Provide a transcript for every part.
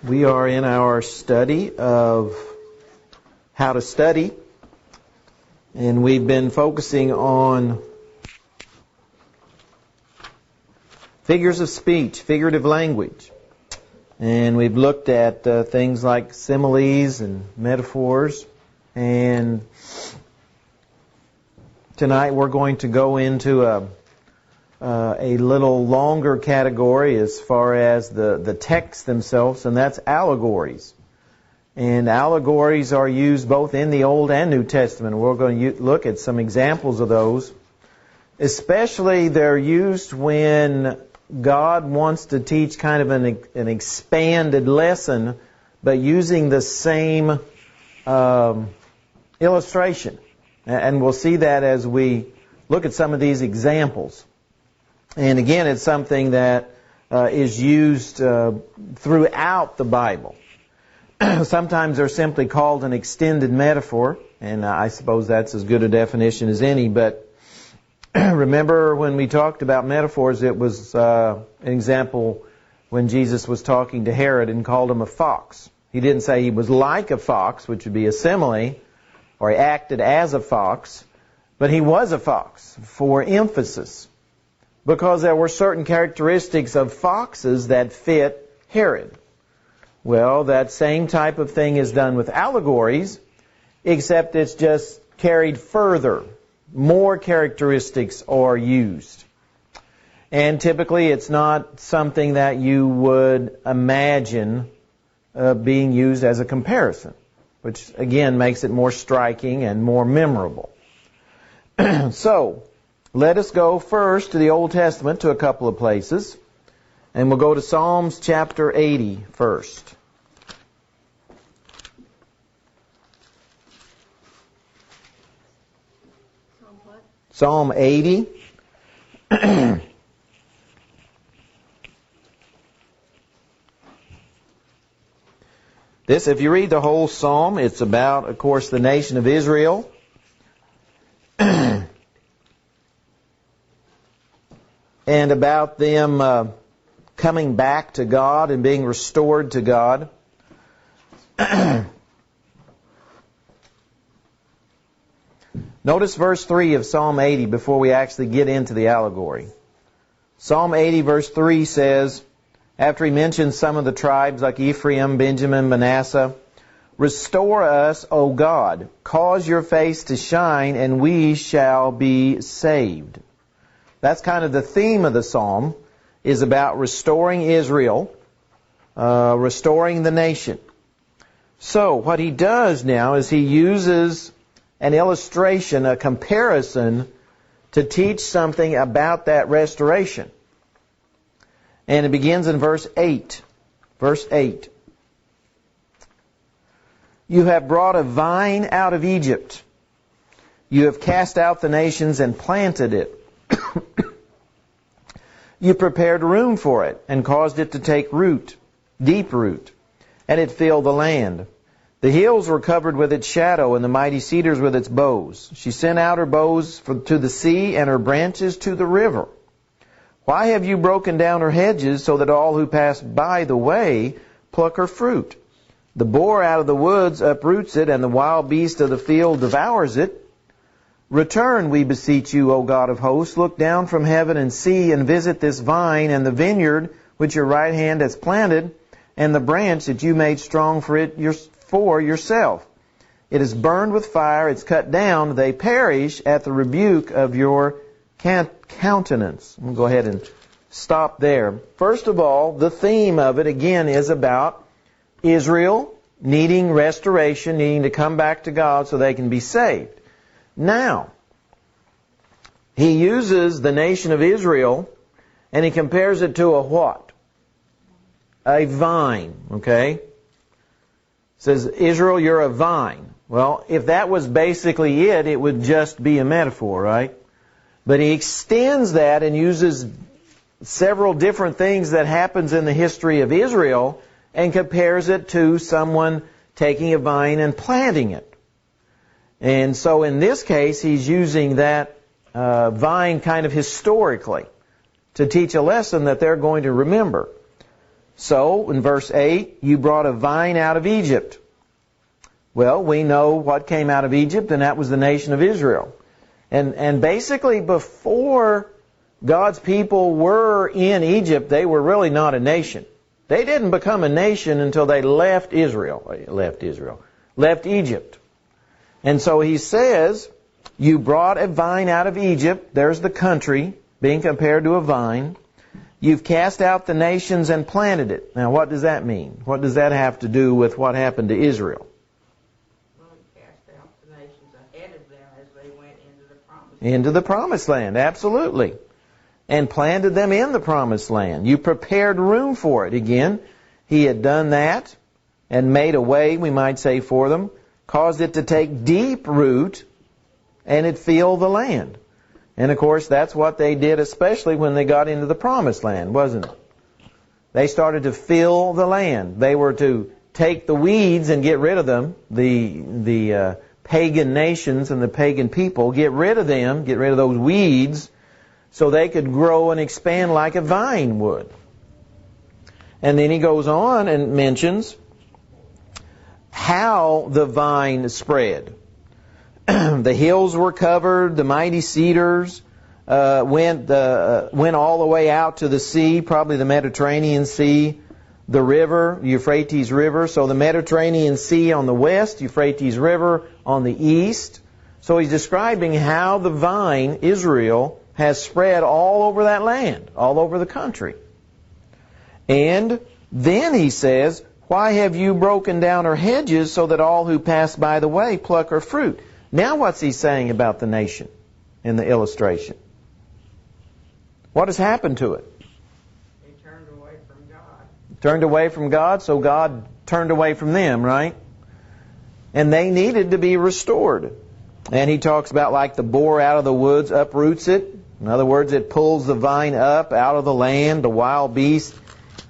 We are in our study of how to study, and we've been focusing on figures of speech, figurative language. And we've looked at things like similes and metaphors. And tonight we're going to go into a little longer category as far as the texts themselves, and that's allegories. And allegories are used both in the Old and New Testament. We're going to look at some examples of those. Especially they're used when God wants to teach kind of an expanded lesson, but using the same illustration. And we'll see that as we look at some of these examples. And again, it's something that is used throughout the Bible. Sometimes they're simply called an extended metaphor, and I suppose that's as good a definition as any. But remember when we talked about metaphors, it was an example when Jesus was talking to Herod and called him a fox. He didn't say he was like a fox, which would be a simile, or he acted as a fox, but he was a fox for emphasis, because there were certain characteristics of foxes that fit Herod. Well, that same type of thing is done with allegories, except it's just carried further. More characteristics are used. And typically it's not something that you would imagine being used as a comparison, which again makes it more striking and more memorable. So, let us go first to the Old Testament, to a couple of places. And we'll go to Psalms chapter 80 first. Psalm what? Psalm 80. This, if you read the whole psalm, it's about, of course, the nation of Israel. And about them coming back to God and being restored to God. Notice verse 3 of Psalm 80 before we actually get into the allegory. Psalm 80 verse 3 says, after he mentions some of the tribes like Ephraim, Benjamin, Manasseh, restore us, O God, cause your face to shine, and we shall be saved. That's kind of the theme of the psalm, is about restoring Israel, restoring the nation. So what he does now is he uses an illustration, a comparison, to teach something about that restoration. And it begins in verse 8. Verse 8. You have brought a vine out of Egypt. You have cast out the nations and planted it. You prepared room for it and caused it to take root, deep root, and it filled the land. The hills were covered with its shadow and the mighty cedars with its boughs. She sent out her boughs to the sea and her branches to the river. Why have you broken down her hedges so that all who pass by the way pluck her fruit? The boar out of the woods uproots it, and the wild beast of the field devours it. Return, we beseech you, O God of hosts. Look down from heaven and see, and visit this vine and the vineyard which your right hand has planted, and the branch that you made strong for yourself. It is burned with fire, it's cut down, they perish at the rebuke of your countenance. I'm going to go ahead and stop there. First of all, the theme of it again is about Israel needing restoration, needing to come back to God so they can be saved. Now, he uses the nation of Israel and he compares it to a what? A vine, okay? Says, Israel, you're a vine. Well, if that was basically it, it would just be a metaphor, right? But he extends that and uses several different things that happens in the history of Israel and compares it to someone taking a vine and planting it. And so in this case, he's using that vine kind of historically to teach a lesson that they're going to remember. So, in verse 8, you brought a vine out of Egypt. Well, we know what came out of Egypt, and that was the nation of Israel. And basically, before God's people were in Egypt, they were really not a nation. They didn't become a nation until they left Egypt. And so he says, you brought a vine out of Egypt. There's the country being compared to a vine. You've cast out the nations and planted it. Now, what does that mean? What does that have to do with what happened to Israel? Well, he cast out the nations ahead of them as they went into the promised land. Into the promised land, absolutely. And planted them in the promised land. You prepared room for it. Again, he had done that and made a way, we might say, for them, caused it to take deep root, and it filled the land. And of course, that's what they did, especially when they got into the promised land, wasn't it? They started to fill the land. They were to take the weeds and get rid of them, the pagan nations and the pagan people, get rid of them, get rid of those weeds, so they could grow and expand like a vine would. And then he goes on and mentions how the vine spread. The hills were covered, the mighty cedars went all the way out to the sea, probably the Mediterranean Sea, the river, Euphrates River. So the Mediterranean Sea on the west, Euphrates River on the east. So he's describing how the vine, Israel, has spread all over that land, all over the country. And then he says, why have you broken down her hedges so that all who pass by the way pluck her fruit? Now what's he saying about the nation in the illustration? What has happened to it? They turned away from God. Turned away from God, so God turned away from them, right? And they needed to be restored. And he talks about like the boar out of the woods uproots it. In other words, it pulls the vine up out of the land. The wild beast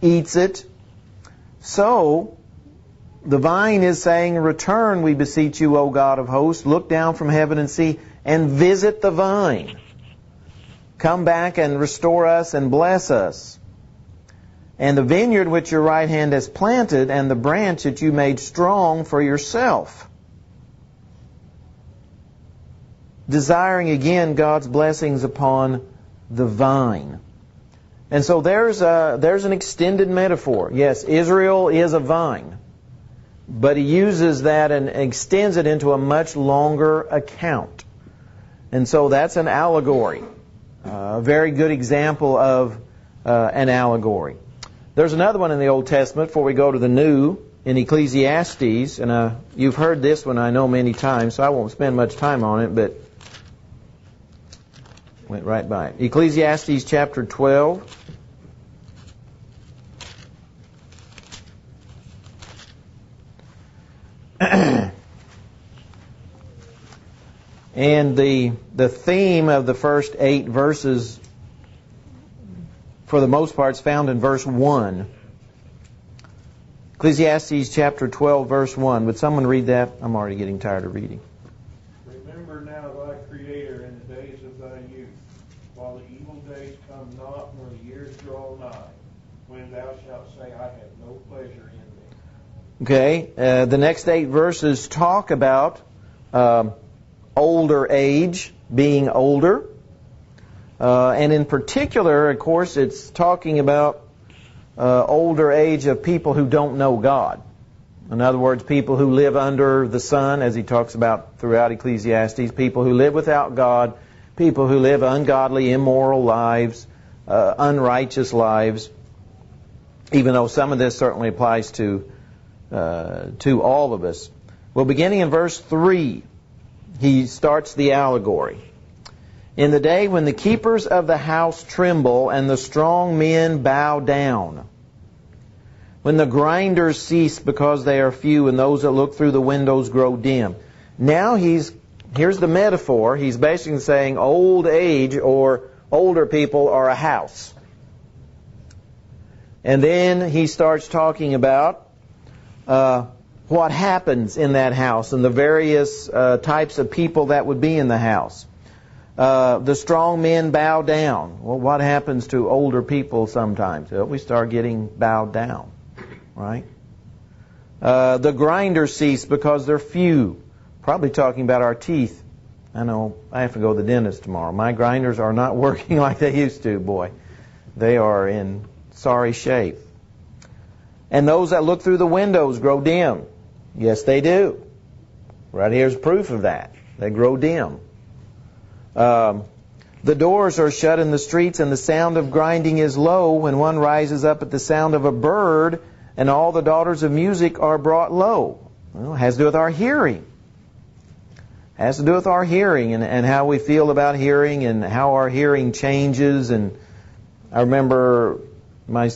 eats it. So, the vine is saying, return, we beseech you, O God of hosts. Look down from heaven and see, and visit the vine. Come back and restore us and bless us. And the vineyard which your right hand has planted, and the branch that you made strong for yourself. Desiring again God's blessings upon the vine. And so there's an extended metaphor. Yes, Israel is a vine. But he uses that and extends it into a much longer account. And so that's an allegory. A very good example of an allegory. There's another one in the Old Testament before we go to the New, in Ecclesiastes. And you've heard this one, I know, many times, so I won't spend much time on it, but went right by it. Ecclesiastes chapter 12. And the theme of the first 8 verses, for the most part, is found in verse 1. Ecclesiastes chapter 12, verse 1. Would someone read that? I'm already getting tired of reading. Remember now thy Creator in the days of thy youth, while the evil days come not, nor the years draw nigh, when thou shalt say, I have no pleasure in thee. Okay, the next 8 verses talk about older age, being older. And in particular, of course, it's talking about older age of people who don't know God. In other words, people who live under the sun, as he talks about throughout Ecclesiastes, people who live without God, people who live ungodly, immoral lives, unrighteous lives, even though some of this certainly applies to all of us. Well, beginning in verse 3, he starts the allegory. In the day when the keepers of the house tremble and the strong men bow down, when the grinders cease because they are few and those that look through the windows grow dim. Now here's the metaphor. He's basically saying old age or older people are a house. And then he starts talking about what happens in that house and the various types of people that would be in the house. The strong men bow down. Well, what happens to older people sometimes? Well, we start getting bowed down, right? The grinders cease because they're few. Probably talking about our teeth. I know I have to go to the dentist tomorrow. My grinders are not working like they used to, boy. They are in sorry shape. And those that look through the windows grow dim. Yes, they do. Right here's proof of that. They grow dim. The doors are shut in the streets, and the sound of grinding is low when one rises up at the sound of a bird, and all the daughters of music are brought low. Well, it has to do with our hearing. It has to do with our hearing and how we feel about hearing and how our hearing changes. And I remember my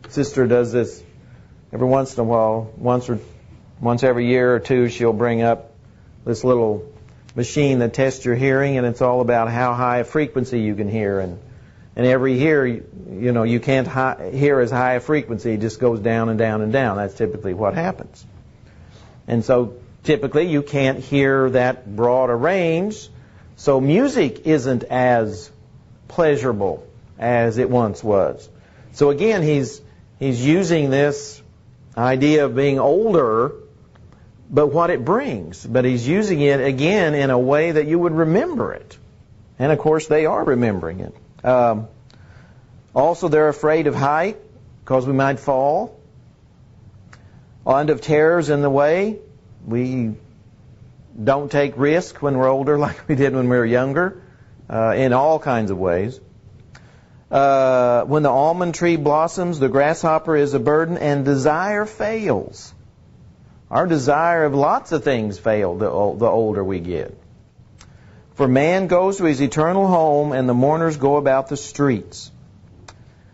sister does this every once in a while. Once every year or two, she'll bring up this little machine that tests your hearing, and it's all about how high a frequency you can hear. And every year, you can't hear as high a frequency. It just goes down and down and down. That's typically what happens. And so typically you can't hear that broad a range. So music isn't as pleasurable as it once was. So again, he's using this idea of being older, but what it brings. But he's using it again in a way that you would remember it. And of course they are remembering it. Also they're afraid of height because we might fall. And of terrors in the way. We don't take risk when we're older like we did when we were younger, in all kinds of ways. When the almond tree blossoms, the grasshopper is a burden, and desire fails. Our desire of lots of things fail the older we get. For man goes to his eternal home, and the mourners go about the streets.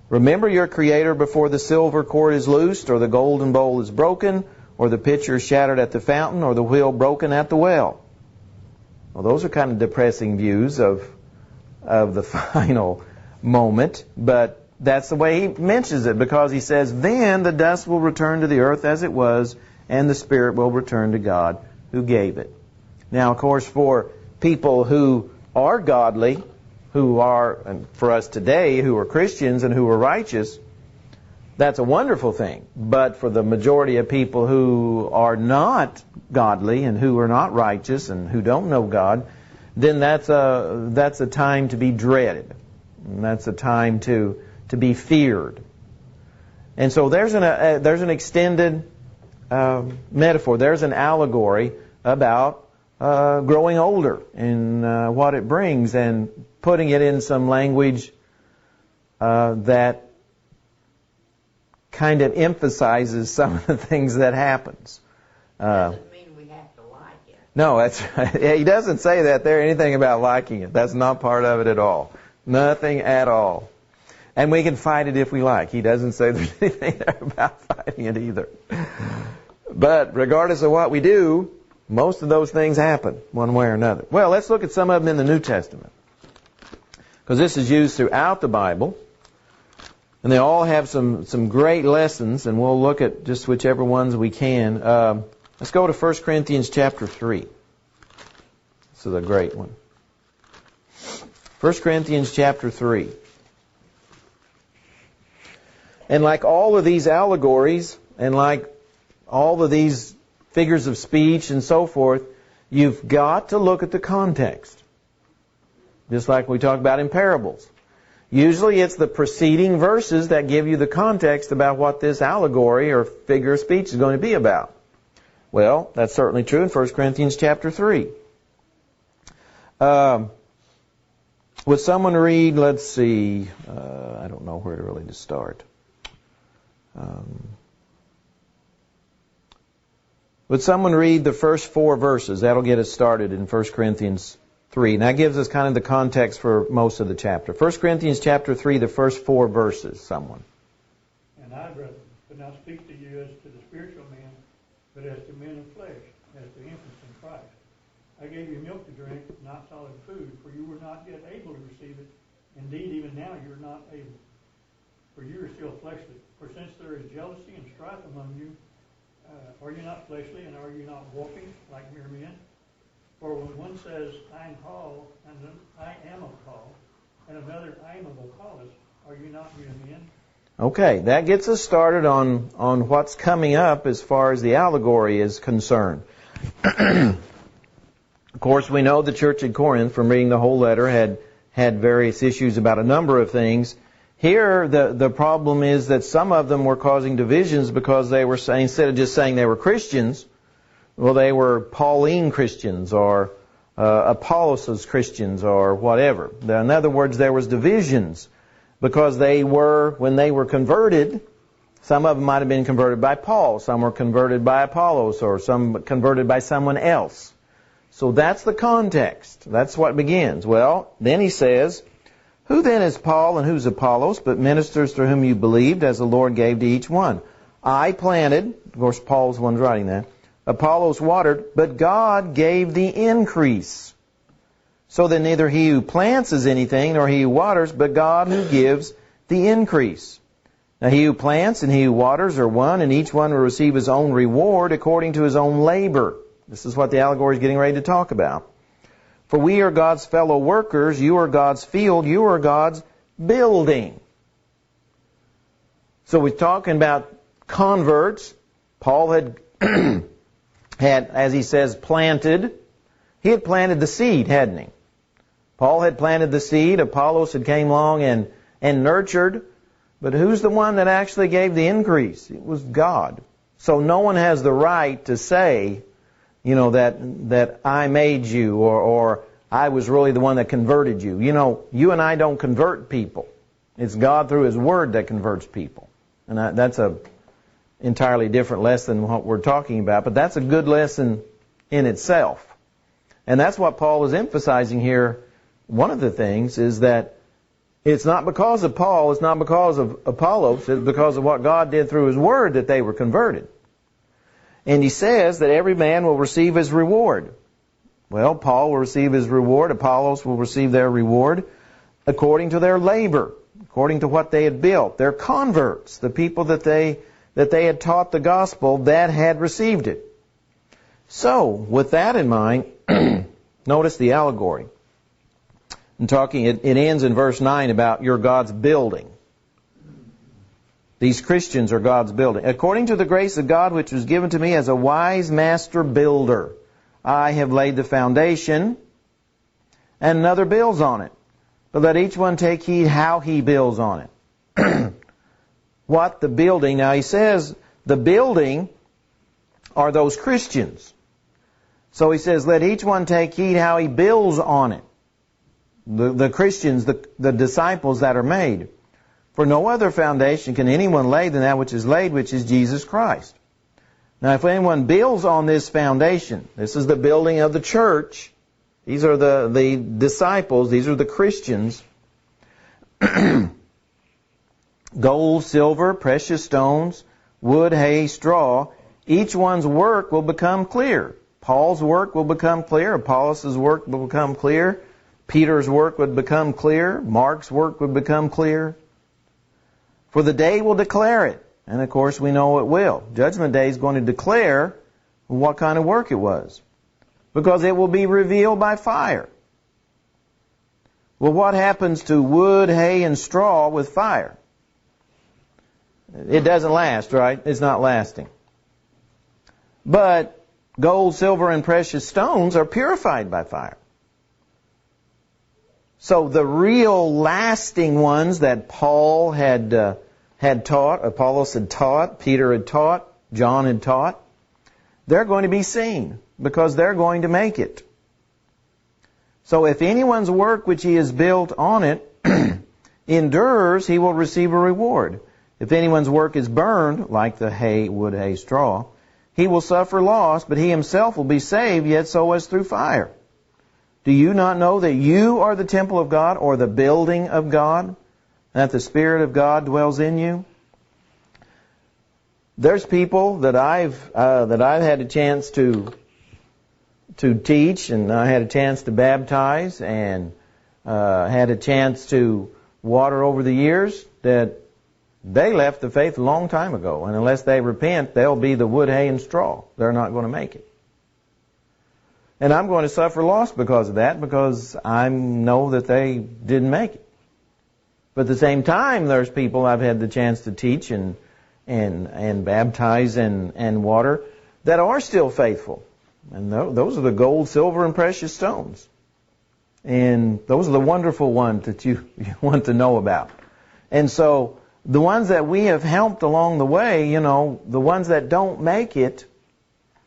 Remember your Creator before the silver cord is loosed, or the golden bowl is broken, or the pitcher shattered at the fountain, or the wheel broken at the well. Well, those are kind of depressing views of the final moment, but that's the way he mentions it, because he says, then the dust will return to the earth as it was, and the spirit will return to God who gave it. Now, of course, for people who are godly, who are, and for us today, who are Christians and who are righteous, that's a wonderful thing. But for the majority of people who are not godly and who are not righteous and who don't know God, then that's a time to be dreaded. And that's a time to be feared. And so there's an extended metaphor. There's an allegory about growing older and what it brings, and putting it in some language that kind of emphasizes some of the things that happens. Doesn't mean we have to like it. No, that's he doesn't say that there, anything about liking it. That's not part of it at all. Nothing at all. And we can fight it if we like. He doesn't say there's anything there about fighting it either. But regardless of what we do, most of those things happen one way or another. Well, let's look at some of them in the New Testament, because this is used throughout the Bible. And they all have some great lessons, and we'll look at just whichever ones we can. Let's go to 1 Corinthians chapter 3. This is a great one. 1 Corinthians chapter 3. And like all of these allegories, and like all of these figures of speech and so forth, you've got to look at the context. Just like we talk about in parables. Usually it's the preceding verses that give you the context about what this allegory or figure of speech is going to be about. Well, that's certainly true in 1 Corinthians chapter 3. Would someone read, let's see, I don't know where to really to start. Would someone read the first 4 verses? That'll get us started in 1 Corinthians 3. And that gives us kind of the context for most of the chapter. 1 Corinthians chapter 3, the first 4 verses, someone. And I, brethren, could not speak to you as to the spiritual men, but as to men of flesh, as to infants in Christ. I gave you milk to drink, not solid food, for you were not yet able to receive it. Indeed, even now you are not able, for you are still fleshly. For since there is jealousy and strife among you, are you not fleshly, and are you not walking like mere men? For when one says, I am Paul, and then I am of Paul, and another, I am of Apollos, are you not mere men? Okay, that gets us started on what's coming up as far as the allegory is concerned. Of course, we know the church at Corinth, from reading the whole letter, had various issues about a number of things. Here, the problem is that some of them were causing divisions because they were saying, instead of just saying they were Christians, well, they were Pauline Christians or Apollos' Christians or whatever. In other words, there was divisions because when they were converted, some of them might have been converted by Paul, some were converted by Apollos, or some converted by someone else. So that's the context. That's what begins. Well, then he says, who then is Paul and who's Apollos, but ministers through whom you believed, as the Lord gave to each one? I planted, of course Paul's the one writing that, Apollos watered, but God gave the increase. So that neither he who plants is anything, nor he who waters, but God who gives the increase. Now he who plants and he who waters are one, and each one will receive his own reward according to his own labor. This is what the allegory is getting ready to talk about. For we are God's fellow workers, you are God's field, you are God's building. So we're talking about converts. Paul had, as he says, planted. He had planted the seed, hadn't he? Paul had planted the seed, Apollos had came along and nurtured, but who's the one that actually gave the increase? It was God. So no one has the right to say, that I made you or I was really the one that converted you. You and I don't convert people. It's God through His Word that converts people. And that's a entirely different lesson than what we're talking about, but that's a good lesson in itself. And that's what Paul is emphasizing here. One of the things is that it's not because of Paul, it's not because of Apollos, it's because of what God did through His Word that they were converted. And he says that every man will receive his reward. Well, Paul will receive his reward, Apollos will receive their reward according to their labor, according to what they had built. Their converts, the people that they had taught the gospel, that had received it. So, with that in mind, notice the allegory. It ends in verse 9 about you're God's building. These Christians are God's building. According to the grace of God which was given to me as a wise master builder, I have laid the foundation, and another builds on it. But let each one take heed how he builds on it. What the building? Now he says the building are those Christians. So he says, let each one take heed how he builds on it. The Christians, the disciples that are made. For no other foundation can anyone lay than that which is laid, which is Jesus Christ. Now if anyone builds on this foundation, this is the building of the church. These are the disciples, these are the Christians. Gold, silver, precious stones, wood, hay, straw, each one's work will become clear. Paul's work will become clear, Apollos' work will become clear, Peter's work would become clear, Mark's work would become clear. For the day will declare it. And of course we know it will. Judgment Day is going to declare what kind of work it was. Because it will be revealed by fire. Well, what happens to wood, hay, and straw with fire? It doesn't last, right? It's not lasting. But gold, silver, and precious stones are purified by fire. So the real lasting ones that Paul had taught, Apollos had taught, Peter had taught, John had taught, they're going to be seen because they're going to make it. So if anyone's work which he has built on it endures, he will receive a reward. If anyone's work is burned, like the hay, wood, hay, straw, he will suffer loss, but he himself will be saved, yet so as through fire. Do you not know that you are the temple of God, or the building of God, that the Spirit of God dwells in you? There's people that I've had a chance to teach, and I had a chance to baptize, and had a chance to water over the years, that they left the faith a long time ago, and unless they repent, they'll be the wood, hay, and straw. They're not going to make it. And I'm going to suffer loss because of that, because I know that they didn't make it. But at the same time, there's people I've had the chance to teach and baptize in water that are still faithful. And those are the gold, silver, and precious stones. And those are the wonderful ones that you want to know about. And so the ones that we have helped along the way, the ones that don't make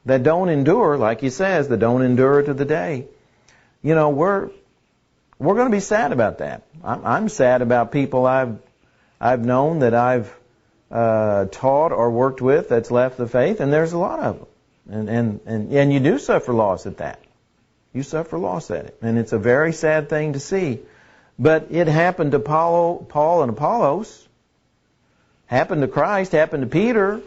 that don't endure, like he says, that don't endure to the day, we're going to be sad about that. I'm sad about people I've known, that I've taught or worked with, that's left the faith, and there's a lot of them. And you do suffer loss at that. You suffer loss at it. And it's a very sad thing to see. But it happened to Paul and Apollos. Happened to Christ. Happened to Peter.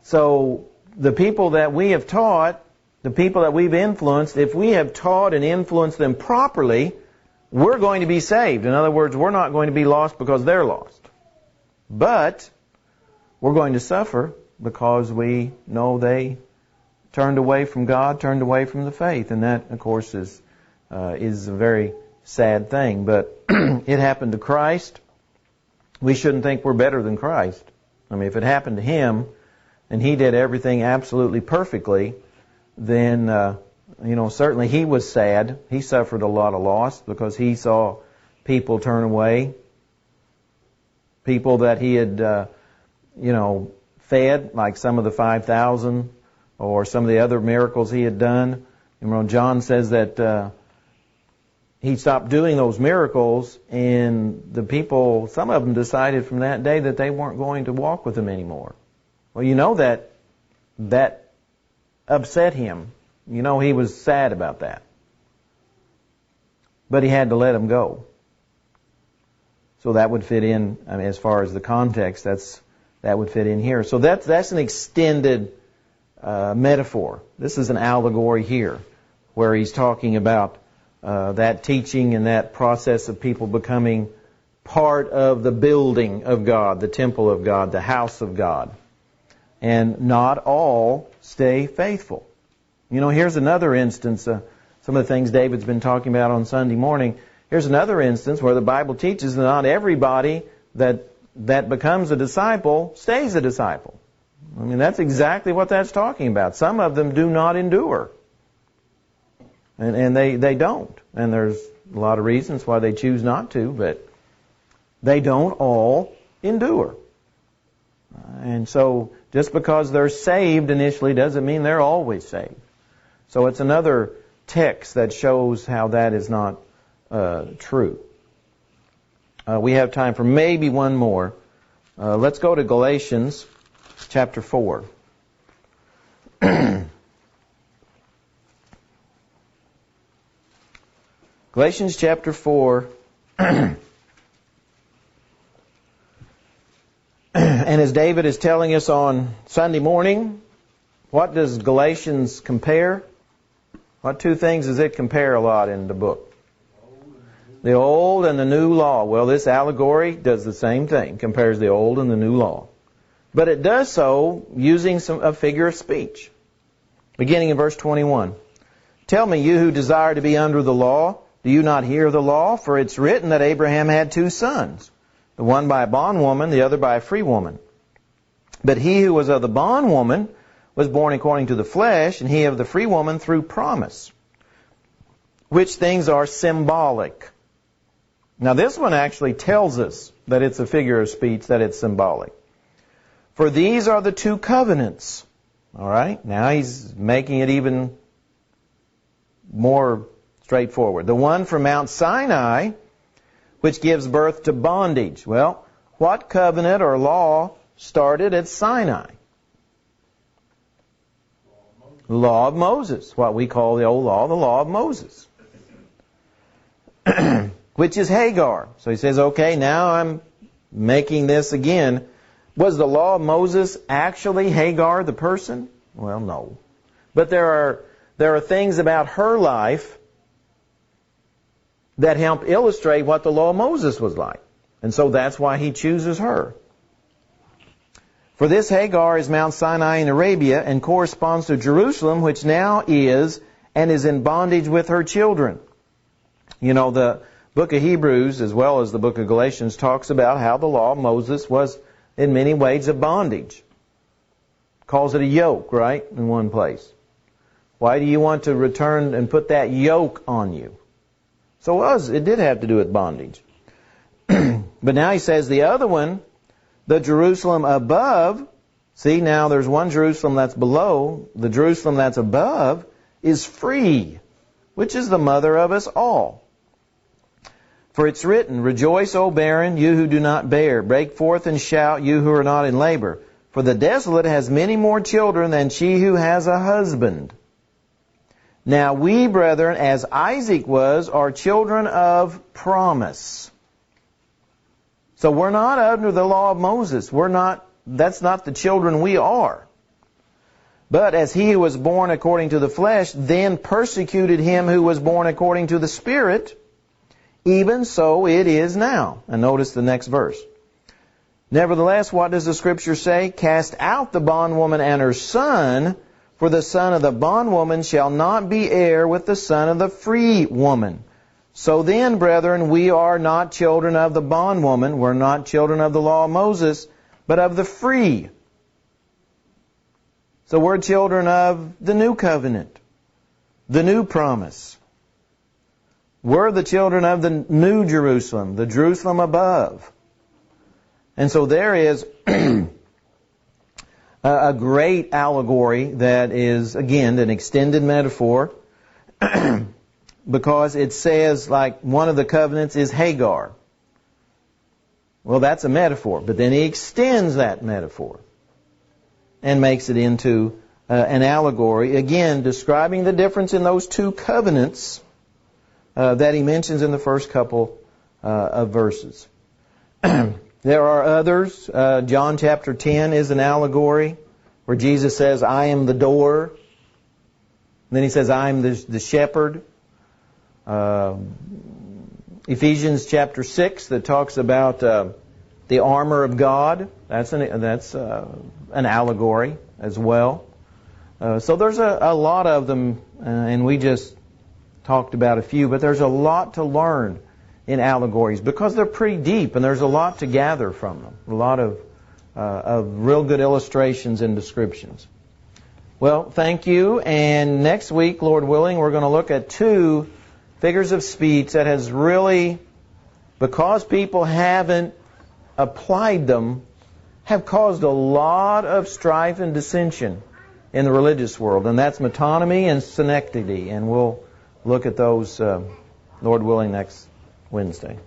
So the people that we have taught, the people that we've influenced, if we have taught and influenced them properly, we're going to be saved. In other words, we're not going to be lost because they're lost. But we're going to suffer because we know they turned away from God, turned away from the faith. And that, of course, is a very sad thing. But it happened to Christ. We shouldn't think we're better than Christ. I mean, if it happened to Him and He did everything absolutely perfectly, then, certainly He was sad. He suffered a lot of loss because He saw people turn away. People that He had, fed, like some of the 5,000, or some of the other miracles He had done. John says that He stopped doing those miracles, and the people, some of them decided from that day that they weren't going to walk with Him anymore. Well, that upset Him. He was sad about that. But He had to let them go. So that would fit in, as far as the context, that would fit in here. So that's an extended metaphor. This is an allegory here, where he's talking about that teaching and that process of people becoming part of the building of God, the temple of God, the house of God. And not all stay faithful. Here's another instance, some of the things David's been talking about on Sunday morning. Here's another instance where the Bible teaches that not everybody that becomes a disciple stays a disciple. That's exactly what that's talking about. Some of them do not endure. And they don't. And there's a lot of reasons why they choose not to, but they don't all endure. And so just because they're saved initially doesn't mean they're always saved. So it's another text that shows how that is not true. We have time for maybe one more. Let's go to Galatians chapter 4. Galatians chapter 4. And as David is telling us on Sunday morning, what does Galatians compare? What two things does it compare a lot in the book? The old and the new law. Well, this allegory does the same thing, compares the old and the new law. But it does so using a figure of speech. Beginning in verse 21. Tell me, you who desire to be under the law, do you not hear the law? For it's written that Abraham had 2 sons, the one by a bondwoman, the other by a free woman. But he who was of the bondwoman was born according to the flesh, and he of the free woman through promise. Which things are symbolic. Now this one actually tells us that it's a figure of speech, that it's symbolic. For these are the 2 covenants. All right? Now he's making it even more straightforward. The one from Mount Sinai, which gives birth to bondage. Well, what covenant or law started at Sinai? The law of Moses, what we call the old law, the law of Moses. Which is Hagar. So he says, okay, now I'm making this again. Was the law of Moses actually Hagar the person? Well, no. But there are things about her life that help illustrate what the law of Moses was like. And so that's why he chooses her. For this Hagar is Mount Sinai in Arabia and corresponds to Jerusalem, which now is and is in bondage with her children. You know, the book of Hebrews, as well as the book of Galatians, talks about how the law of Moses was in many ways a bondage. Calls it a yoke, right, in one place. Why do you want to return and put that yoke on you? So it did have to do with bondage. But now he says the other one, the Jerusalem above, see now there's one Jerusalem that's below, the Jerusalem that's above is free, which is the mother of us all. For it's written, Rejoice, O barren, you who do not bear. Break forth and shout, you who are not in labor. For the desolate has many more children than she who has a husband. Now we, brethren, as Isaac was, are children of promise. So we're not under the law of Moses. That's not the children we are. But as he who was born according to the flesh then persecuted him who was born according to the Spirit, even so it is now. And notice the next verse. Nevertheless, what does the Scripture say? Cast out the bondwoman and her son, for the son of the bondwoman shall not be heir with the son of the free woman. So then, brethren, we are not children of the bondwoman, we're not children of the law of Moses, but of the free. So we're children of the new covenant, the new promise. We're the children of the new Jerusalem, the Jerusalem above. And so there is a great allegory that is, again, an extended metaphor because it says, like, one of the covenants is Hagar. Well, that's a metaphor, but then he extends that metaphor and makes it into an allegory, again, describing the difference in those two covenants that he mentions in the first couple of verses. There are others. John chapter 10 is an allegory where Jesus says, I am the door. And then he says, I am the shepherd. Ephesians chapter 6 that talks about the armor of God. That's an allegory as well. So there's a lot of them, and we just talked about a few, but there's a lot to learn in allegories because they're pretty deep and there's a lot to gather from them. A lot of real good illustrations and descriptions. Well, thank you. And next week, Lord willing, we're going to look at two figures of speech that has really, because people haven't applied them, have caused a lot of strife and dissension in the religious world. And that's metonymy and synecdoche. And we'll look at those, Lord willing, next Wednesday.